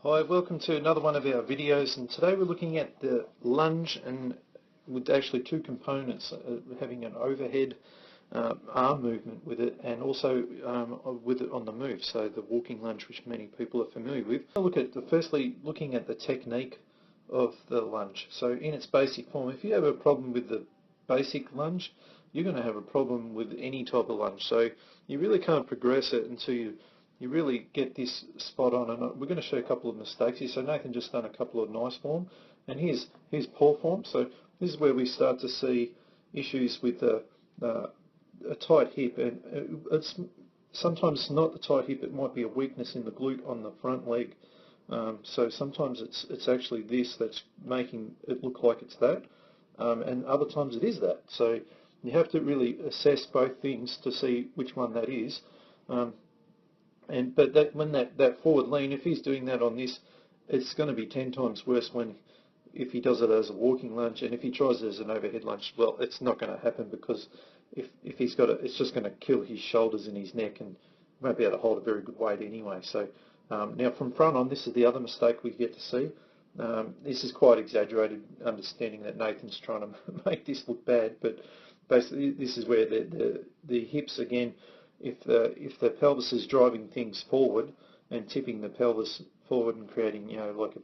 Hi, welcome to another one of our videos, and today we're looking at the lunge and with actually two components, having an overhead arm movement with it and also with it on the move, so the walking lunge, which many people are familiar with. I'll look at firstly looking at the technique of the lunge. So in its basic form, if you have a problem with the basic lunge, you're going to have a problem with any type of lunge. So you really can't progress it until you really get this spot on, and we're going to show a couple of mistakes here. So Nathan just done a couple of nice form, and here's poor form. So this is where we start to see issues with a tight hip, and it's sometimes not the tight hip. It might be a weakness in the glute on the front leg. So sometimes it's actually this that's making it look like it's that, and other times it is that. So you have to really assess both things to see which one that is. But when that forward lean, if he's doing that on this, it's going to be 10 times worse if he does it as a walking lunge, and if he tries it as an overhead lunge, well, it's not going to happen, because if he's got it, it's just going to kill his shoulders and his neck, and won't be able to hold a very good weight anyway. So now from front on, this is the other mistake we get to see. This is quite exaggerated, understanding that Nathan's trying to make this look bad, but basically this is where the hips again. If the pelvis is driving things forward and tipping the pelvis forward and creating, like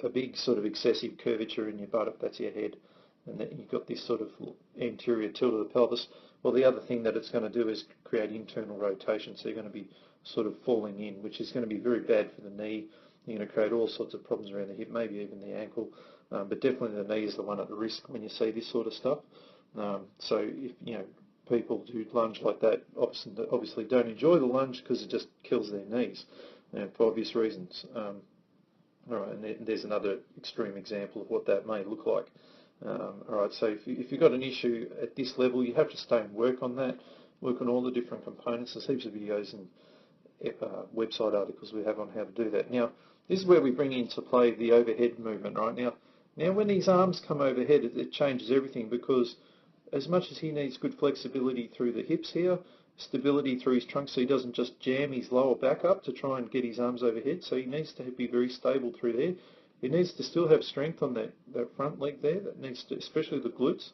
a big sort of excessive curvature in your buttock, that's your head, and then you've got this sort of anterior tilt of the pelvis. Well, the other thing that it's going to do is create internal rotation, so you're going to be sort of falling in, which is going to be very bad for the knee. You're going to create all sorts of problems around the hip, maybe even the ankle, but definitely the knee is the one at the risk when you see this sort of stuff. So if people who lunge like that obviously don't enjoy the lunge, because it just kills their knees, for obvious reasons. All right, and there's another extreme example of what that may look like. All right, so if you've got an issue at this level, you have to stay and work on that, work on all the different components. There's heaps of videos and website articles we have on how to do that. Now, this is where we bring into play the overhead movement. Right now when these arms come overhead, it changes everything, because as much as he needs good flexibility through the hips here, stability through his trunk so he doesn't just jam his lower back up to try and get his arms overhead, so he needs to be very stable through there. He needs to still have strength on that front leg there, that needs to, especially the glutes,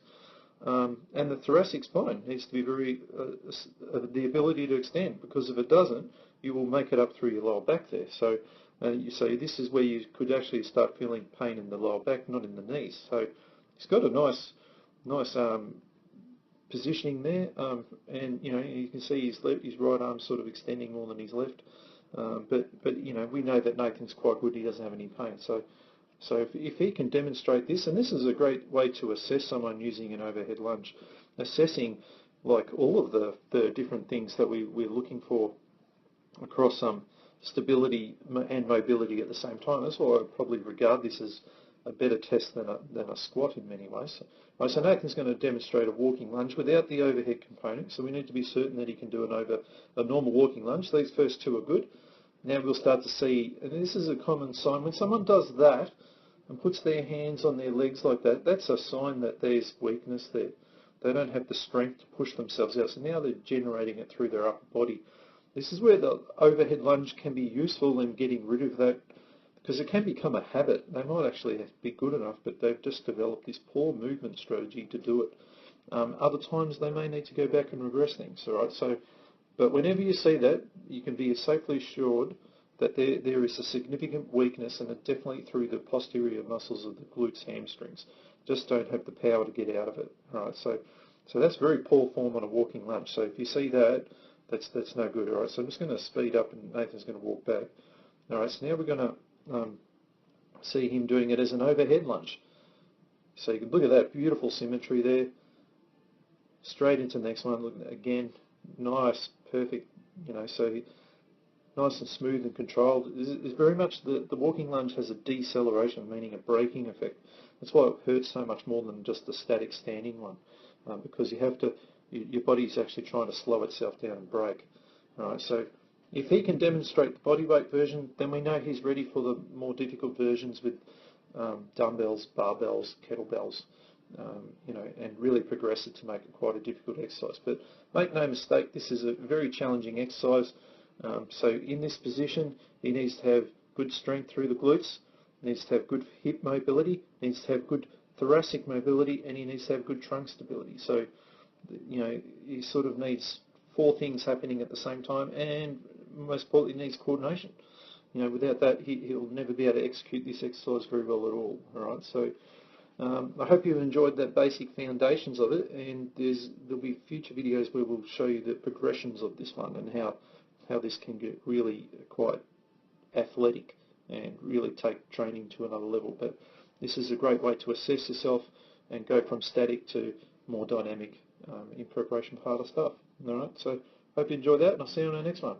and the thoracic spine needs to be very, the ability to extend, because if it doesn't, you will make it up through your lower back there. So this is where you could actually start feeling pain in the lower back, not in the knees. So he's got a nice positioning there, and you can see his right arm sort of extending more than his left, but we know that Nathan's quite good. He doesn't have any pain, so if he can demonstrate this, and this is a great way to assess someone using an overhead lunge, assessing like all of the different things that we're looking for across stability and mobility at the same time. That's why I probably regard this as a better test than a squat in many ways. Right, so Nathan's going to demonstrate a walking lunge without the overhead component, so we need to be certain that he can do a normal walking lunge. These first two are good. Now we'll start to see, and this is a common sign, when someone does that and puts their hands on their legs like that, that's a sign that there's weakness there. They don't have the strength to push themselves out, so now they're generating it through their upper body. This is where the overhead lunge can be useful in getting rid of that, because it can become a habit. They might actually be good enough, but they've just developed this poor movement strategy to do it. Other times they may need to go back and regress things. All right. But whenever you see that, you can be safely assured that there is a significant weakness, and it's definitely through the posterior muscles of the glutes, hamstrings. Just don't have the power to get out of it. All right. So that's very poor form on a walking lunge. So if you see that, that's no good. All right. So I'm just going to speed up, and Nathan's going to walk back. All right. So now we're going to see him doing it as an overhead lunge. So you can look at that beautiful symmetry there. Straight into the next one. Look again, nice, perfect. So nice and smooth and controlled. It's very much the walking lunge has a deceleration, meaning a braking effect. That's why it hurts so much more than just the static standing one, because your body's actually trying to slow itself down and brake. All right. So if he can demonstrate the bodyweight version, then we know he's ready for the more difficult versions with dumbbells, barbells, kettlebells, and really progress it to make it quite a difficult exercise. But make no mistake, this is a very challenging exercise. So in this position, he needs to have good strength through the glutes, needs to have good hip mobility, needs to have good thoracic mobility, and he needs to have good trunk stability. So, he sort of needs 4 things happening at the same time, and most importantly, needs coordination. Without that, he'll never be able to execute this exercise very well at all. All right, so I hope you've enjoyed the basic foundations of it, and there'll be future videos where we'll show you the progressions of this one and how this can get really quite athletic and really take training to another level. But this is a great way to assess yourself and go from static to more dynamic in preparation for harder stuff. All right, so hope you enjoy that, and I'll see you on our next one.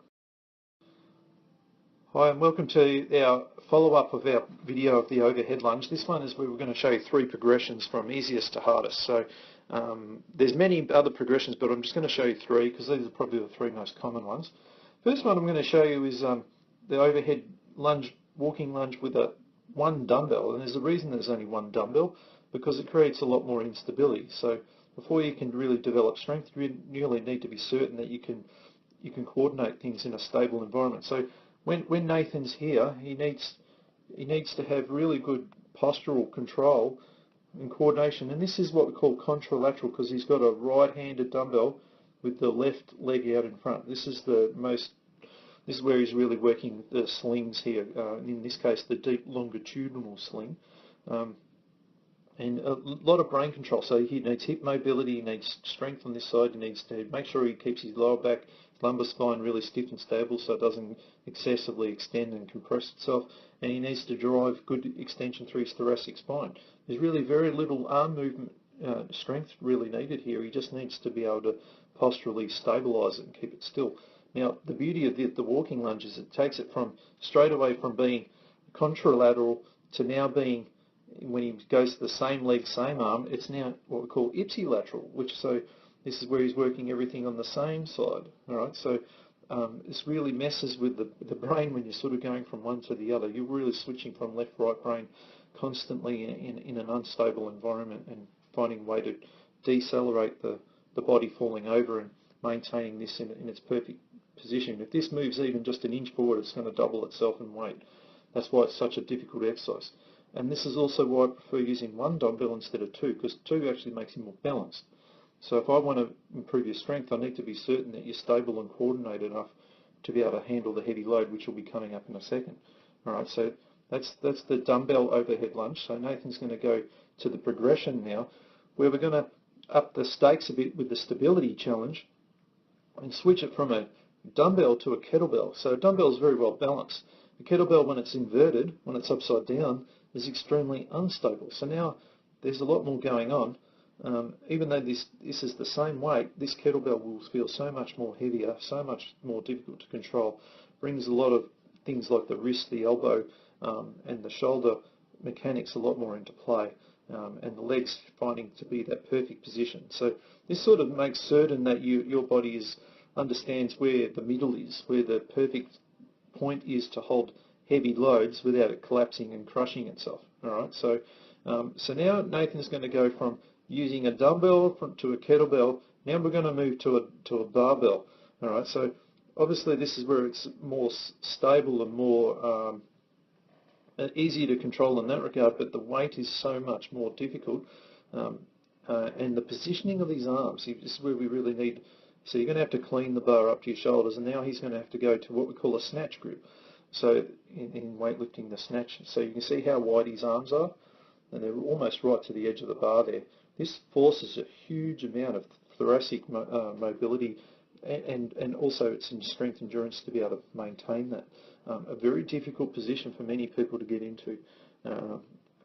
Hi, and welcome to our follow-up of our video of the overhead lunge. This one is where we're going to show you 3 progressions from easiest to hardest. So there's many other progressions, but I'm just going to show you 3 because these are probably the 3 most common ones. First one I'm going to show you is the overhead lunge, walking lunge with one dumbbell, and there's a reason there's only one dumbbell, because it creates a lot more instability. So before you can really develop strength, you really need to be certain that you can coordinate things in a stable environment. So when Nathan's here, he needs to have really good postural control and coordination, and this is what we call contralateral, because he's got a right-handed dumbbell with the left leg out in front. This is where he's really working the slings here. In this case, the deep longitudinal sling. And a lot of brain control. So he needs hip mobility, he needs strength on this side, he needs to make sure he keeps his lower back, lumbar spine really stiff and stable so it doesn't excessively extend and compress itself, and he needs to drive good extension through his thoracic spine. There's really very little arm movement strength really needed here. He just needs to be able to posturally stabilise it and keep it still. Now, the beauty of the walking lunge is it takes it from straight away from being contralateral to now being, when he goes to the same leg, same arm, it's now what we call ipsilateral, so this is where he's working everything on the same side. All right, so this really messes with the brain when you're sort of going from one to the other. You're really switching from left-right brain constantly in an unstable environment and finding a way to decelerate the body falling over and maintaining this in its perfect position. If this moves even just an inch forward, it's going to double itself in weight. That's why it's such a difficult exercise. And this is also why I prefer using one dumbbell instead of 2, because 2 actually makes you more balanced. So if I want to improve your strength, I need to be certain that you're stable and coordinated enough to be able to handle the heavy load, which will be coming up in a second. All right, so that's the dumbbell overhead lunge. So Nathan's going to go to the progression now, where we're going to up the stakes a bit with the stability challenge and switch it from a dumbbell to a kettlebell. So a dumbbell is very well balanced. A kettlebell, when it's inverted, when it's upside down, is extremely unstable. So now there's a lot more going on. Even though this is the same weight, this kettlebell will feel so much more heavier, so much more difficult to control. Brings a lot of things like the wrist, the elbow, and the shoulder mechanics a lot more into play, and the legs finding to be that perfect position. So this sort of makes certain that your body understands where the middle is, where the perfect point is to hold heavy loads without it collapsing and crushing itself. All right, so now Nathan's going to go from using a dumbbell to a kettlebell. Now we're going to move to a barbell. All right, so obviously this is where it's more stable and more easier to control in that regard, but the weight is so much more difficult, and the positioning of his arms, this is where we really need. So you're going to have to clean the bar up to your shoulders, and now he's going to have to go to what we call a snatch grip. So in weightlifting, the snatch, so you can see how wide his arms are, and they're almost right to the edge of the bar there. This forces a huge amount of thoracic mobility, and also it's in strength endurance to be able to maintain that. A very difficult position for many people to get into.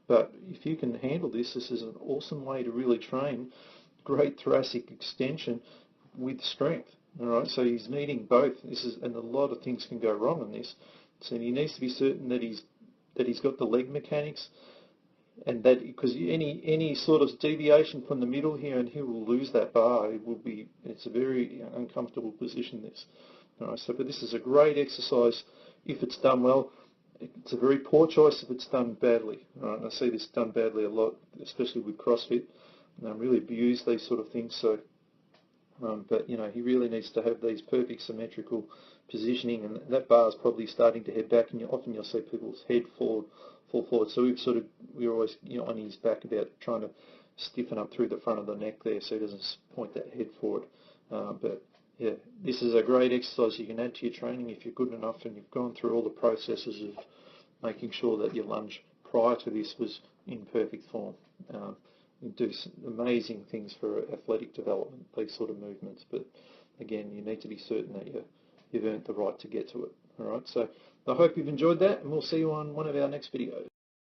But if you can handle this, this is an awesome way to really train great thoracic extension with strength. All right, so he's needing both. And a lot of things can go wrong in this. So he needs to be certain that he's got the leg mechanics, and that, because any sort of deviation from the middle here, and he will lose that bar. It's a very uncomfortable position. This. All right, but this is a great exercise if it's done well. It's a very poor choice if it's done badly. All right, and I see this done badly a lot, especially with CrossFit. And I really abuse these sort of things. So But you know, he really needs to have these perfect symmetrical positioning, and that bar is probably starting to head back, and often you'll see people's head fall forward. So we're always, you know, on his back about trying to stiffen up through the front of the neck there, so he doesn't point that head forward. But yeah, this is a great exercise you can add to your training if you're good enough and you've gone through all the processes of making sure that your lunge prior to this was in perfect form. You do some amazing things for athletic development, these sort of movements, but again, you need to be certain that you've earned the right to get to it. All right, so I hope you've enjoyed that, and we'll see you on one of our next videos.